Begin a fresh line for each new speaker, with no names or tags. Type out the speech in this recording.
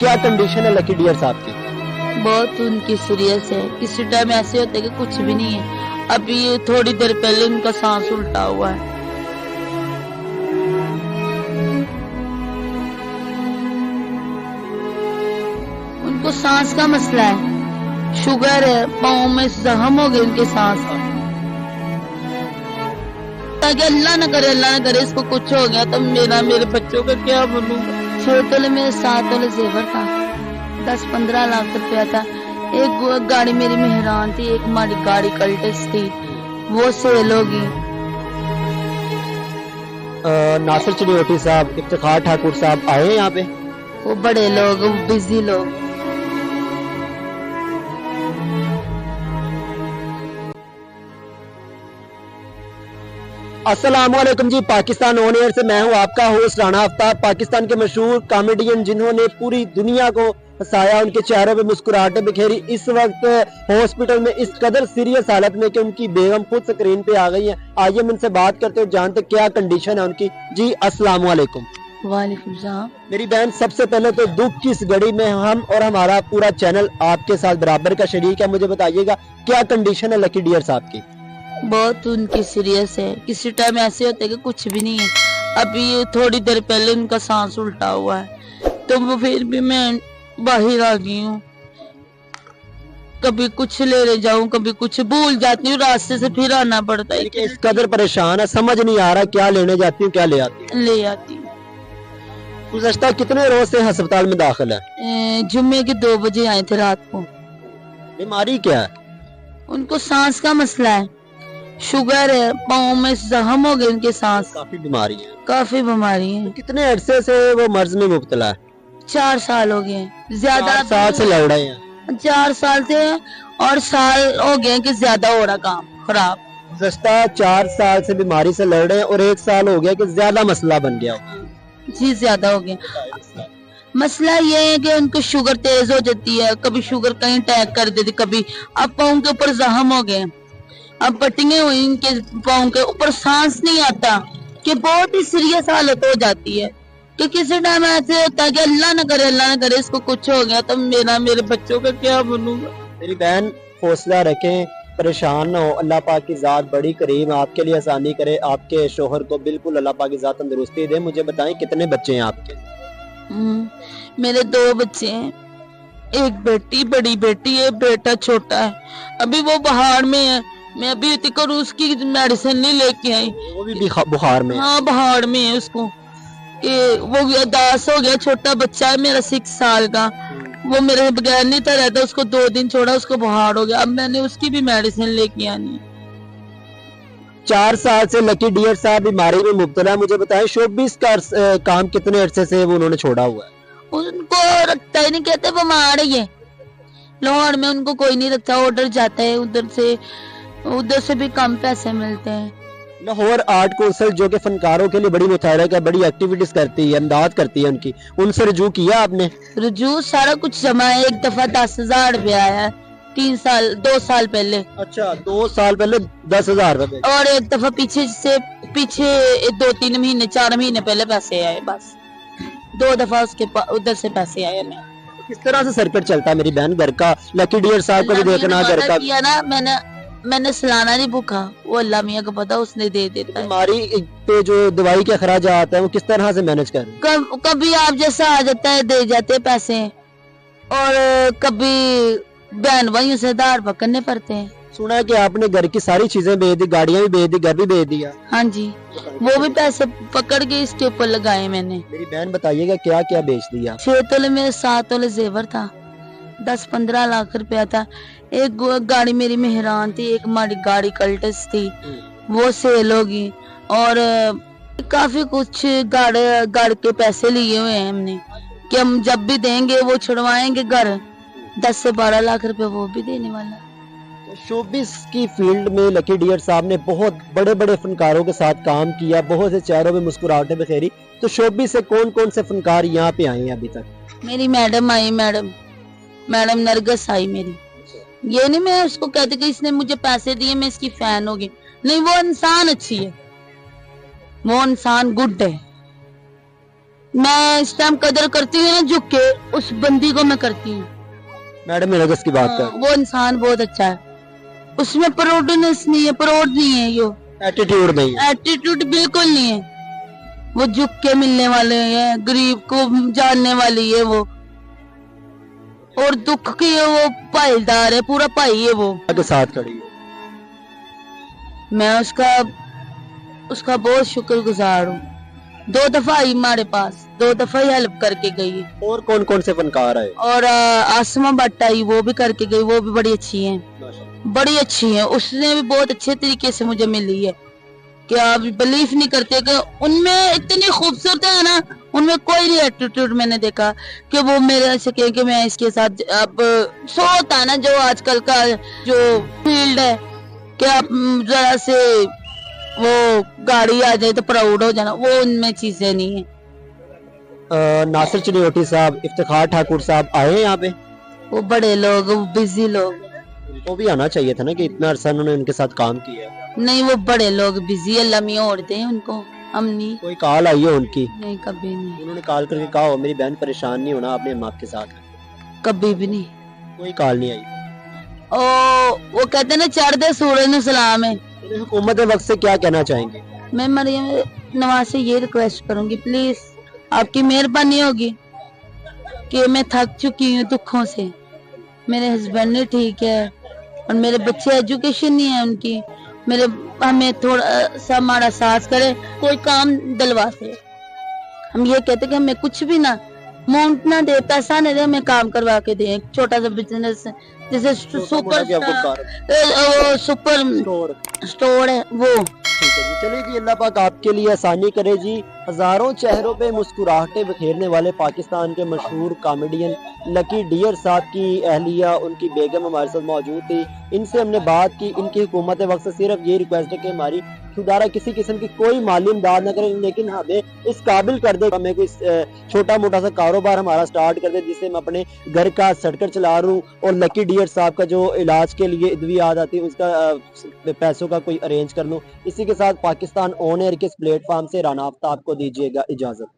क्या कंडीशन है lucky dear साहब की?
बहुत उनकी सीरियस है। किसी टाइम ऐसे होता है कि कुछ भी नहीं है। अभी ये थोड़ी देर पहले उनका सांस उल्टा हुआ है। उनको सांस का मसला है, शुगर है, पाँव में जख्म हो गए उनके सांस। ताकि अल्लाह ना करे इसको कुछ हो गया तो मेरे बच्चों का क्या बनूंगा। 6 तोले में 7 तोले जेवर था, 10-15 लाख रुपया था। एक गाड़ी मेरी मेहरान थी, एक हमारी गाड़ी कल्टस थी, वो सेल होगी।
नासिर चिड़ियोटी साहब, इफ्तिखार ठाकुर साहब आए हैं यहाँ पे?
वो बड़े लोग, बिजी लोग।
अस्सलाम वालेकुम जी। पाकिस्तान ऑन एयर से मैं हूँ आपका होस्ट राना आफ्ताब। पाकिस्तान के मशहूर कॉमेडियन जिन्होंने पूरी दुनिया को हंसाया, उनके चेहरों पे मुस्कुराहटें बिखेरी, इस वक्त हॉस्पिटल में इस कदर सीरियस हालत में कि उनकी बेगम खुद स्क्रीन पे आ गई है। आइए हम उनसे बात करते हैं, जानते क्या कंडीशन है उनकी। जी अस्सलाम वालेकुम।
वालेकुम सलाम।
मेरी बहन, सबसे पहले तो दुख की इस घड़ी में हम और हमारा पूरा चैनल आपके साथ बराबर का शरीक है। मुझे बताइएगा क्या कंडीशन है लकी डियर साहब की?
बहुत उनकी सीरियस है। किसी टाइम ऐसे होता है कि कुछ भी नहीं है। अभी ये थोड़ी देर पहले उनका सांस उल्टा हुआ है, तो वो फिर भी मैं बाहर आ गई हूँ। कभी कुछ ले जाऊं, कभी कुछ भूल जाती हूँ, रास्ते से फिर आना पड़ता है।
इस कदर परेशान है, समझ नहीं आ रहा क्या लेने जाती हूँ क्या ले आती हूँ।
ले आती हूँ।
गुज़श्ता कितने रोज से अस्पताल में दाखिल है?
जुम्मे के 2 बजे आए थे रात को।
बीमारी क्या है?
उनको सांस का मसला है, शुगर है, पाँव में जख्म हो गए उनके सांस।
काफी बीमारी है।
काफी बीमारी है।
कितने अरसे से वो मर्ज में मुब्तला है?
4 साल हो गए, ज्यादा
4 साल से लड़ रहे हैं।
4 साल से, और साल हो गए कि ज्यादा हो रहा काम खराब।
गुज़श्ता 4 साल से बीमारी से लड़ रहे हैं और 1 साल हो गया कि ज्यादा मसला बन गया।
जी ज्यादा हो गया। मसला ये है कि उनको शुगर तेज हो जाती है, कभी शुगर कहीं अटैक कर देती, कभी अब पाँव के ऊपर जख्म हो गए, अब पट्टियां हुई इनके पाँव के ऊपर, सांस नहीं आता, कि बहुत ही सीरियस हालत हो जाती है। कि किसी टाइम ऐसे होता है कि अल्लाह ना करे इसको कुछ हो गया तो मेरे बच्चों का क्या बनूंगा।
मेरी बहन, हौसला रखें, परेशान ना हो। अल्लाह पाक की जात बड़ी करीम, आपके लिए आसानी करे। आपके शोहर को बिल्कुल अल्लाह पाक की जात तंदुरुस्ती दे। मुझे बताएं कितने बच्चे हैं आपके?
मेरे 2 बच्चे हैं, एक बेटी, बड़ी बेटी है, बेटा छोटा है। अभी वो बाहर में है, मैं अभी तक उसकी मेडिसिन नहीं लेके आई।
वो भी बुखार में?
हाँ बाहर में है उसको, कि वो उदास हो गया। छोटा बच्चा है मेरा 6 साल का, वो मेरे बगैर नहीं था रहता, उसको 2 दिन छोड़ा, उसको बुखार हो गया। अब मैंने उसकी भी मेडिसिन लेके आनी।
4 साल से लकी डियर साहब बीमारी में मुब्तला। मुझे बताएं शोबिस का काम कितने अरसे से वो उन्होंने छोड़ा हुआ है?
उनको रखता ही नहीं, कहते बीमार है ये। लाहौर में उनको कोई नहीं रखता, ऑर्डर जाता है उधर से भी कम पैसे मिलते हैं।
लाहौर आर्ट कौंसिल जो कि फनकारों के लिए बड़ी मुतहरक है, बड़ी एक्टिविटीज करती है, इमदाद करती है उनकी, उनसे रजू किया आपने?
रजू सारा कुछ जमा है। एक दफा 10,000 रुपया आया, 2 साल पहले।
अच्छा, 2 साल पहले 10,000 रुपए।
और एक दफा पीछे 2-3 महीने 4 महीने पहले पैसे आए, बस 2 दफा उसके उधर से पैसे आए। मैं
किस तरह से सर्किट चलता है मेरी बहन घर का? लकी डियर साहब को भी देखना घर का
किया ना। मैंने सलाना नहीं भूखा, वो अल्लाह मियाँ को पता, उसने दे देता है।
बीमारी पे जो दवाई के खर्च आता है वो किस तरह से मैनेज कर?
कभी आप जैसा आ जाता है, दे जाते पैसे, और कभी बहन भाइयों से धार पकड़ने पड़ते हैं।
सुना है कि आपने घर की सारी चीजें बेच दी, गाड़ियां भी बेच दी, घर भी बेच दिया।
हाँ जी, वो भी पैसे पकड़ के इसके ऊपर लगाए मैंने।
मेरी बहन बताइएगा क्या क्या बेच दिया?
6 तोले में 7 तोले जेवर था, 10-15 लाख रुपया था। एक गाड़ी मेरी मेहरान थी, एक हमारी गाड़ी कल्टस थी, वो सेल होगी। और काफी कुछ गाड़ के पैसे लिए हुए हैं हमने, कि हम जब भी देंगे वो छुड़वाएंगे घर। 10 से 12 लाख रुपए वो भी देने वाला।
शोबिस की फील्ड में लकी डियर साहब ने बहुत बड़े बड़े फनकारों के साथ काम किया, बहुत से चेहरों में मुस्कुराहटें बिखेरी। तो शोबिस से कौन कौन से फनकार यहाँ पे आए हैं अभी तक?
मेरी मैडम आई, मैडम नरगस आई मेरी। ये नहीं मैं उसको कहती कि इसने मुझे पैसे दिए मैं इसकी फैन हो गई, नहीं, वो इंसान अच्छी है, वो इंसान गुड है। मैं इस टाइम कदर करती हूँ ना, झुक के उस बंदी को मैं करती हूँ।
मैडम मेरे की बात कर,
वो इंसान बहुत अच्छा है, उसमें प्रोडनेस नहीं है, प्रोड नहीं है, यो
एटीट्यूड नहीं है।
एटीट्यूड बिल्कुल नहीं है। वो झुक के मिलने वाले हैं, गरीब को जानने वाली है वो, और दुख की है वो, भाईदार है, पूरा भाई है वो।
के साथ खड़ी है।
मैं उसका बहुत शुक्रगुजार हूँ। 2 दफा आई हमारे पास, 2 दफा ही हेल्प करके गई है।
और कौन कौन से फनकार आए?
और आसमा भट्ट आई, वो भी करके गई, वो भी बड़ी अच्छी है, बड़ी अच्छी है। उसने भी बहुत अच्छे तरीके से मुझे मिली है कि आप बिलीव नहीं करते कि उनमें इतनी खूबसूरत है ना, उनमें कोई नहीं एटीट्यूड मैंने देखा कि वो मेरे से कहे कि मैं इसके साथ। अब सो होता है ना जो आजकल का जो फील्ड है कि आप जरा से वो गाड़ी आ जाए तो प्राउड हो जाना, वो उनमें चीजें नहीं है।
नासिर चिन्योटी साहब, इफ्तिखार ठाकुर साहब आए हैं यहाँ पे?
वो बड़े लोग, वो बिजी लोग,
उनको भी आना चाहिए था ना कि इतना अरसा उन्होंने उनके साथ काम किया है।
नहीं वो बड़े लोग बिजी, अल्लाह मियां ओढ़ते हैं उनको, हम नहीं।
कोई कॉल आई है उनकी?
नहीं कभी नहीं,
उन्होंने कॉल करके कहा हो मेरी बहन परेशान नहीं होना, आपने माँ के साथ?
कभी भी नहीं।
कोई कॉल नहीं आई।
वो कहते ना चढ़दे सूरज नु सलाम है।
हुकूमत वक्त से क्या कहना चाहेंगे?
मैं मरियम नवाज से ये रिक्वेस्ट करूंगी, प्लीज आपकी मेहरबानी होगी कि मैं थक चुकी हूँ दुखों से, मेरे हस्बैंड नहीं ठीक है और मेरे बच्चे एजुकेशन नहीं है उनकी, मेरे हमें थोड़ा सा हमारा साथ करे, कोई काम दिलवा दे। हम ये कहते कि हमें कुछ भी ना अमाउंट ना दे, पैसा नहीं दे, हमें काम करवा के दे, एक छोटा सा बिजनेस जैसे सुपर स्टोर है वो।
ठीक है जी, चलिए जी, अल्लाह पाक आपके लिए आसानी करे जी। हजारों चेहरों पे मुस्कुराहटें बिखेरने वाले पाकिस्तान के मशहूर कॉमेडियन लकी डियर साहब की अहलिया, उनकी बेगम हमारे साथ मौजूद थी। इनसे हमने बात की। इनकी हुकूमत वक्त से सिर्फ ये रिक्वेस्ट है कि हमारी खुदारा किसी किस्म की कोई माली इमदाद न करें, लेकिन हमें इस काबिल कर दे, हमें कोई छोटा मोटा सा कारोबार हमारा स्टार्ट कर दे जिससे मैं अपने घर का सड़कर चला रहा हूँ, और लकी डियर साहब का जो इलाज के लिए अद्वियात आती है उसका पैसों का कोई अरेंज कर लूँ। इसी के साथ पाकिस्तान ऑन एयर के इस प्लेटफॉर्म से राना आफ्ताब को दीजिएगा इजाजत।